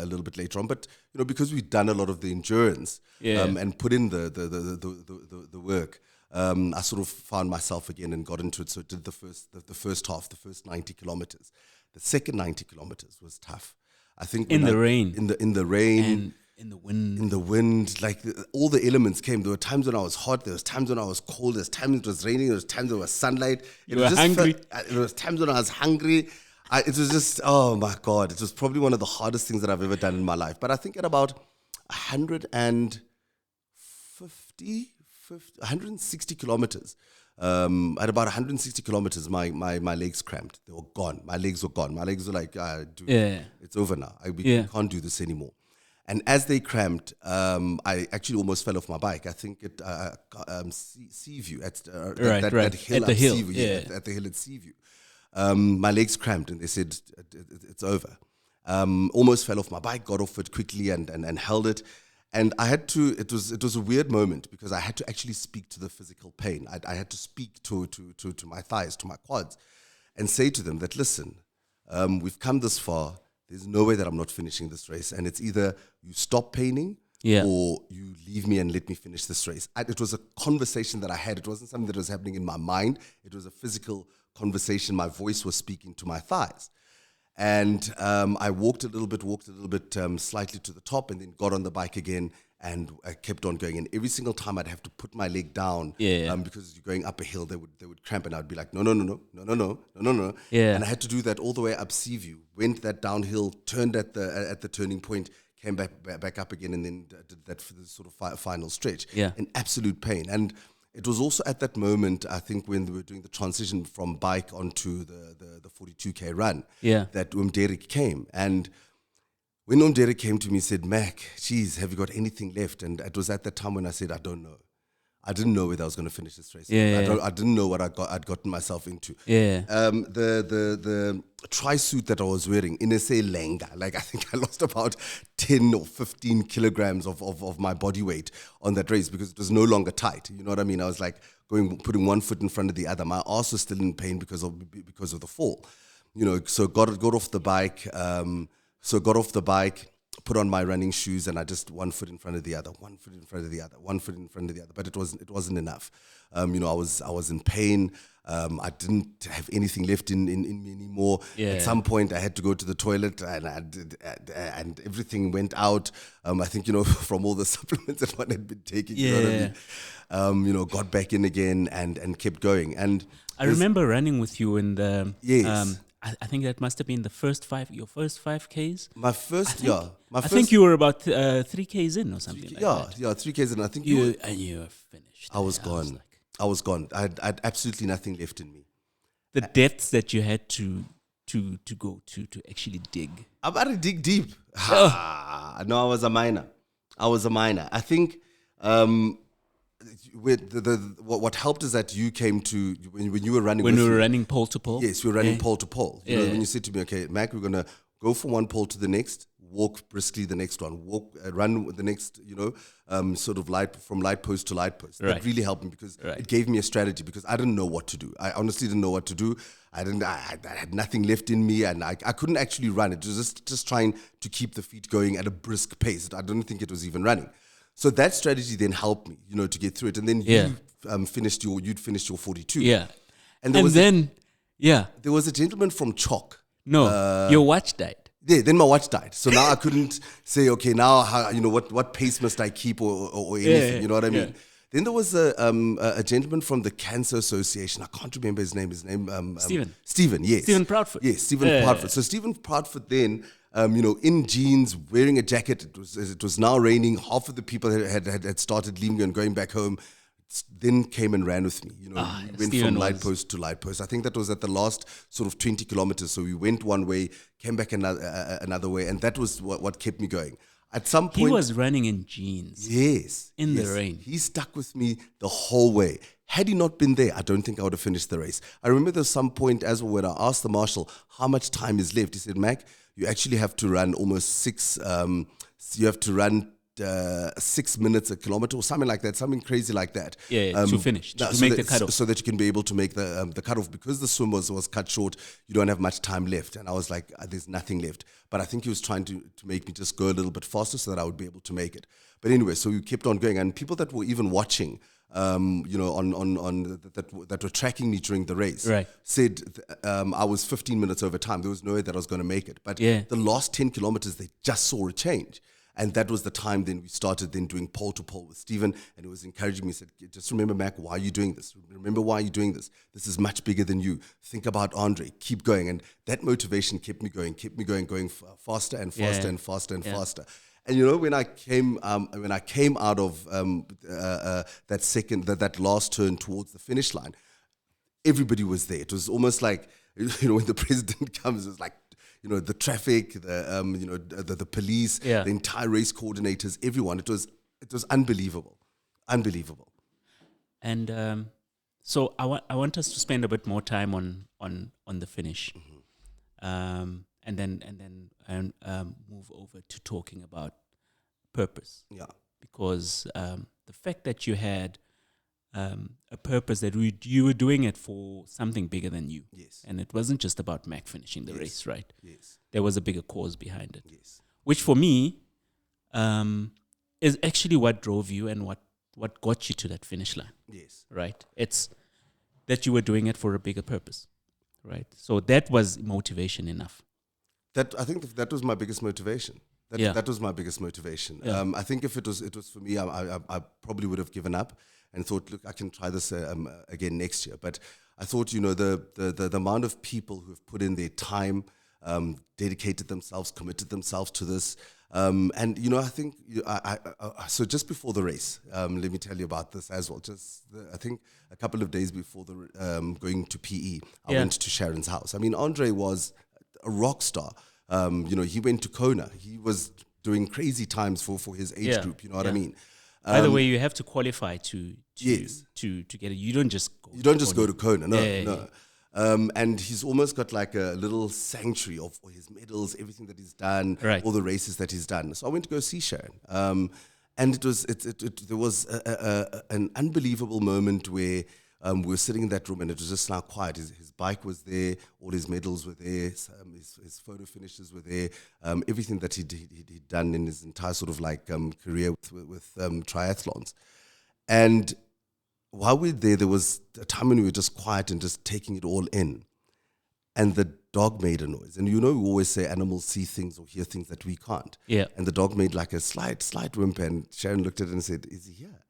little bit later on. But because we'd done a lot of the endurance, and put in the work. I sort of found myself again and got into it. So I did the first half, the first 90 kilometers. The second 90 kilometers was tough. I think in the rain, in the rain, and in the wind, like all the elements came. There were times when I was hot. There was times when I was cold. There was times it was raining. There was times there was sunlight. You were hungry. There was times when I was hungry. It was just, oh my God, it was probably one of the hardest things that I've ever done in my life. But I think at about 160 kilometers. At about 160 kilometers, my legs cramped. They were gone. My legs were gone. My legs were like, dude, it's over now. We can't do this anymore. And as they cramped, I actually almost fell off my bike. I think at Seaview, at that hill at Seaview, at the hill at Seaview. My legs cramped and they said, it's over. Almost fell off my bike, got off it quickly and held it. And I had to, it was a weird moment because I had to actually speak to the physical pain. I had to speak to my thighs, to my quads, and say to them that, listen, we've come this far. There's no way that I'm not finishing this race. And it's either you stop paining or you leave me and let me finish this race. It was a conversation that I had. It wasn't something that was happening in my mind. It was a physical conversation. My voice was speaking to my thighs. And I walked a little bit, slightly to the top, and then got on the bike again, and I kept on going. And every single time I'd have to put my leg down, because you're going up a hill, they would cramp, and I'd be like, no. Yeah. And I had to do that all the way up Seaview. Went that downhill, turned at the turning point, came back up again, and then did that for the sort of final stretch. Yeah. In absolute pain. And it was also at that moment, I think, when we were doing the transition from bike onto the 42K run, that Derek came. And when Derek came to me, he said, Mac, geez, have you got anything left? And it was at that time when I said, I don't know. I didn't know whether I was going to finish this race. I didn't know what I'd gotten myself into. The tri-suit that I was wearing, in SA Langa, like I think I lost about 10 or 15 kilograms of my body weight on that race because it was no longer tight. You know what I mean? I was like putting one foot in front of the other. My arse was still in pain because of the fall. So got off the bike. Put on my running shoes, and I just one foot in front of the other, but it wasn't enough. I was in pain. I didn't have anything left in me anymore. At some point, I had to go to the toilet, and everything went out. I think from all the supplements that one had been taking. You know what I mean? Got back in again and kept going. And I remember running with you in the I think that must have been your first 5Ks. I think you were about 3Ks in or something like that. 3Ks in. I think you were finished. I was gone. I had absolutely nothing left in me. The depths that you had to go to actually dig. I'm about to dig deep. No, I was a minor. I think what helped is that you came to when you were running. When we were running pole to pole. Yes, we were running pole to pole. When you said to me, okay, Mac, we're gonna go from one pole to the next, walk briskly the next one, run the next, sort of from light post to light post. Right. That really helped me because it gave me a strategy because I didn't know what to do. I honestly didn't know what to do. I had nothing left in me, and I couldn't actually run. It was just trying to keep the feet going at a brisk pace. I don't think it was even running. So that strategy then helped me, to get through it. And then you'd finished your 42. Yeah. And there was a gentleman from Chalk. No, your watch died. Yeah, then my watch died. So now I couldn't say, okay, now how, what pace must I keep or anything, you know what I mean? Then there was a gentleman from the Cancer Association. I can't remember his name. Stephen, yes. Stephen Proudfoot. Yes, Stephen Proudfoot. So Stephen Proudfoot then, in jeans, wearing a jacket. It was now raining. Half of the people had started leaving and going back home. Then came and ran with me. We went from light post to light post. I think that was at the last sort of 20 kilometers. So we went one way, came back another way, and that was what kept me going. At some point, he was running in jeans. Yes, in the rain. He stuck with me the whole way. Had he not been there, I don't think I would have finished the race. I remember there was some point as well when I asked the marshal how much time is left. He said, "Mac, you actually have to run almost 6. You have to run 6 minutes a kilometer or something like that, something crazy like that. To finish, to make the cutoff. So that you can be able to make the cutoff. Because the swim was cut short, you don't have much time left. And I was like, there's nothing left. But I think he was trying to make me just go a little bit faster so that I would be able to make it. But anyway, so we kept on going. And people that were even watching, that were tracking me during the race, said I was 15 minutes over time. There was no way that I was going to make it. But the last 10 kilometers, they just saw a change. And that was the time then we started then doing pole to pole with Stephen, and he was encouraging me. He said, just remember, Mac, why are you doing this? Remember why you're doing this. This is much bigger than you. Think about Andre. Keep going. And that motivation kept me going faster and faster and faster and faster. And when I came out of that last turn towards the finish line, everybody was there. It was almost like, when the president comes, it was like, the traffic, the police, the entire race coordinators, everyone. It was unbelievable. And so I want us to spend a bit more time on the finish, and then move over to talking about purpose. Yeah, because the fact that you had a purpose, that you were doing it for something bigger than you. Yes. And it wasn't just about Mac finishing the race, right? Yes. There was a bigger cause behind it. Yes. Which for me is actually what drove you and what got you to that finish line. Yes. Right? It's that you were doing it for a bigger purpose. Right? So that was motivation enough. I think that was my biggest motivation. That was my biggest motivation. Yeah. I think if it was for me, I probably would have given up and thought, look, I can try this again next year. But I thought, the amount of people who have put in their time, dedicated themselves, committed themselves to this. And, I think, so just before the race, let me tell you about this as well. I think a couple of days before going to PE, I went to Sharon's house. I mean, Andre was a rock star. He went to Kona. He was doing crazy times for his age group. You know what I mean? By the way, you have to qualify to get it. You don't just go to Kona. No. And he's almost got like a little sanctuary of all his medals, everything that he's done, all the races that he's done. So I went to go see Sharon. And there was an unbelievable moment where we were sitting in that room and it was just now quiet. His bike was there, all his medals were there, his photo finishes were there, everything that he'd done in his entire sort of like career with triathlons. And while we were there was a time when we were just quiet and just taking it all in. And the dog made a noise. And we always say animals see things or hear things that we can't. Yeah. And the dog made like a slight whimper, and Sharon looked at it and said, "Is he here?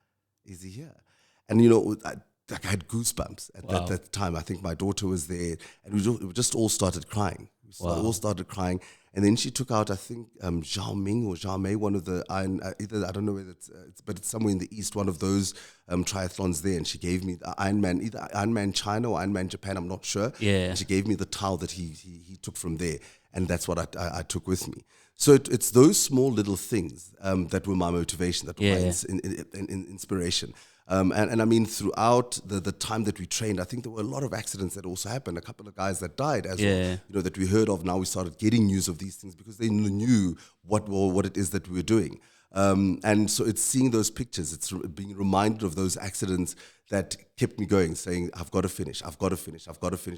Is he here?" And I had goosebumps at that time. I think my daughter was there, and we just all started crying. All started crying, and then she took out, I think, Zhao Ming or Zhao Mei, one of the either I don't know whether but it's somewhere in the east, one of those triathlons there, and she gave me the Ironman, either Ironman China or Ironman Japan, I'm not sure. Yeah. And she gave me the towel that he took from there, and that's what I took with me. So it's those small little things that were my motivation, that were my inspiration. And I mean, throughout the time that we trained, I think there were a lot of accidents that also happened. A couple of guys that died as well, that we heard of. Now we started getting news of these things because they knew what it is that we were doing. And so it's seeing those pictures, it's being reminded of those accidents that kept me going, saying, I've got to finish,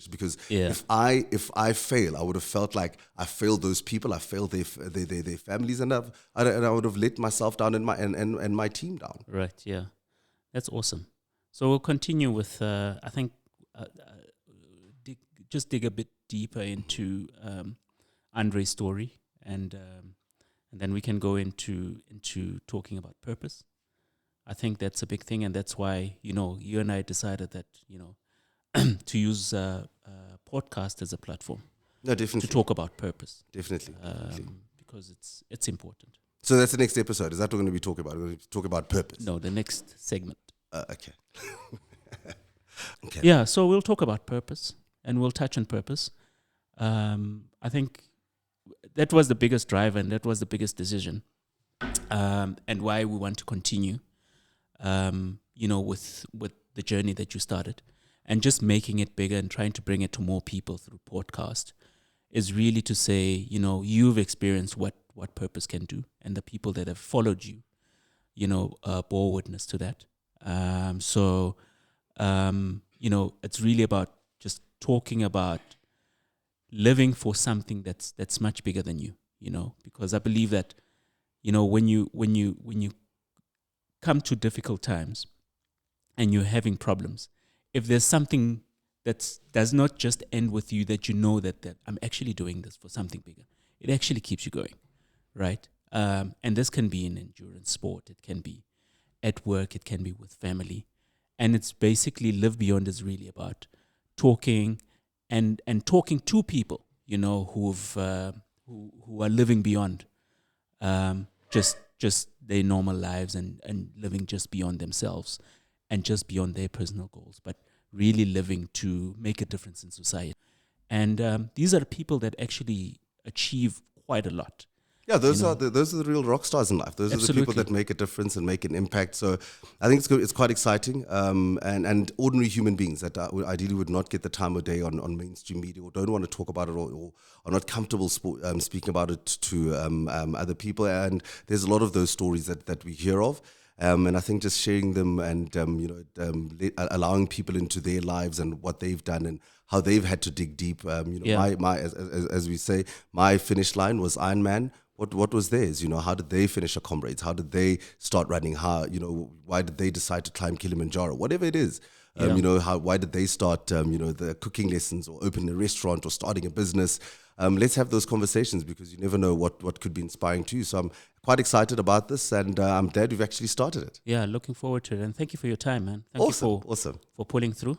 because if I fail, I would have felt like I failed those people, I failed their families, and I would have let myself down and my team down. Right, yeah. That's awesome. So we'll continue with, I think, dig a bit deeper into Andre's story, and then we can go into talking about purpose. I think that's a big thing, and that's why, you and I decided that, to use a podcast as a platform. No, definitely. To talk about purpose. Definitely. Because it's important. So that's the next episode. Is that what we're going to be talking about? We're going to talk about purpose? No, the next segment. Okay. Okay. Yeah, so we'll talk about purpose, and we'll touch on purpose. I think that was the biggest driver, and that was the biggest decision, and why we want to continue, with the journey that you started, and just making it bigger and trying to bring it to more people through podcast is really to say, you've experienced what purpose can do, and the people that have followed you, bore witness to that. It's really about just talking about living for something that's much bigger than you, because I believe that, when you come to difficult times and you're having problems, if there's something that does not just end with you, that that I'm actually doing this for something bigger, it actually keeps you going, right? And this can be in endurance sport, it can be at work, it can be with family, and it's basically Live Beyond is really about talking and talking to people, who are living beyond just their normal lives and living just beyond themselves and just beyond their personal goals, but really living to make a difference in society. And these are people that actually achieve quite a lot. Yeah, those are the real rock stars in life. Those are the people that make a difference and make an impact. So I think it's quite exciting. And ordinary human beings that ideally would not get the time of day on mainstream media, or don't want to talk about it, or are not comfortable speaking about it to other people. And there's a lot of those stories that we hear of. And I think just sharing them and allowing people into their lives and what they've done and how they've had to dig deep. My as we say, my finish line was Ironman. What was theirs? How did they finish a comrades? How did they start running? How why did they decide to climb Kilimanjaro? Whatever it is, why did they start the cooking lessons or open a restaurant or starting a business? Let's have those conversations, because you never know what could be inspiring to you. So I'm quite excited about this, and I'm glad we've actually started it. Yeah, looking forward to it, and thank you for your time, man. Thank you for pulling through,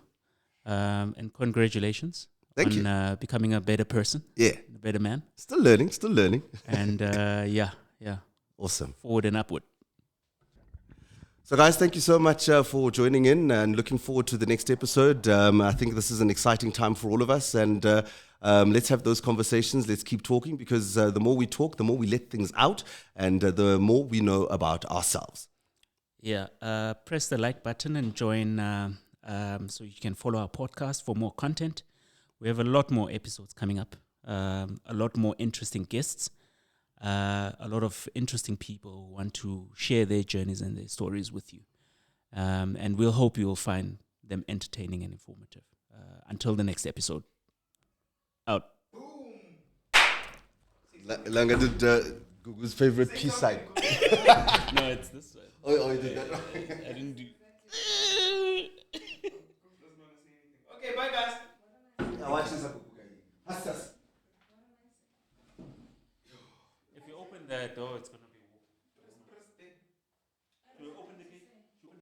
and congratulations. Thank you. Becoming a better person. Yeah. A better man. Still learning. And yeah. Awesome. Forward and upward. So guys, thank you so much for joining in, and looking forward to the next episode. I think this is an exciting time for all of us, and let's have those conversations. Let's keep talking, because the more we talk, the more we let things out, and the more we know about ourselves. Yeah. Press the like button and join so you can follow our podcast for more content. We have a lot more episodes coming up, a lot more interesting guests, a lot of interesting people who want to share their journeys and their stories with you. And we'll hope you will find them entertaining and informative. Until the next episode. Out. Langa did Google's favorite peace sign. No, it's this one. Oh, you did that. I didn't do. Okay, bye guys. If you open the door, it's gonna.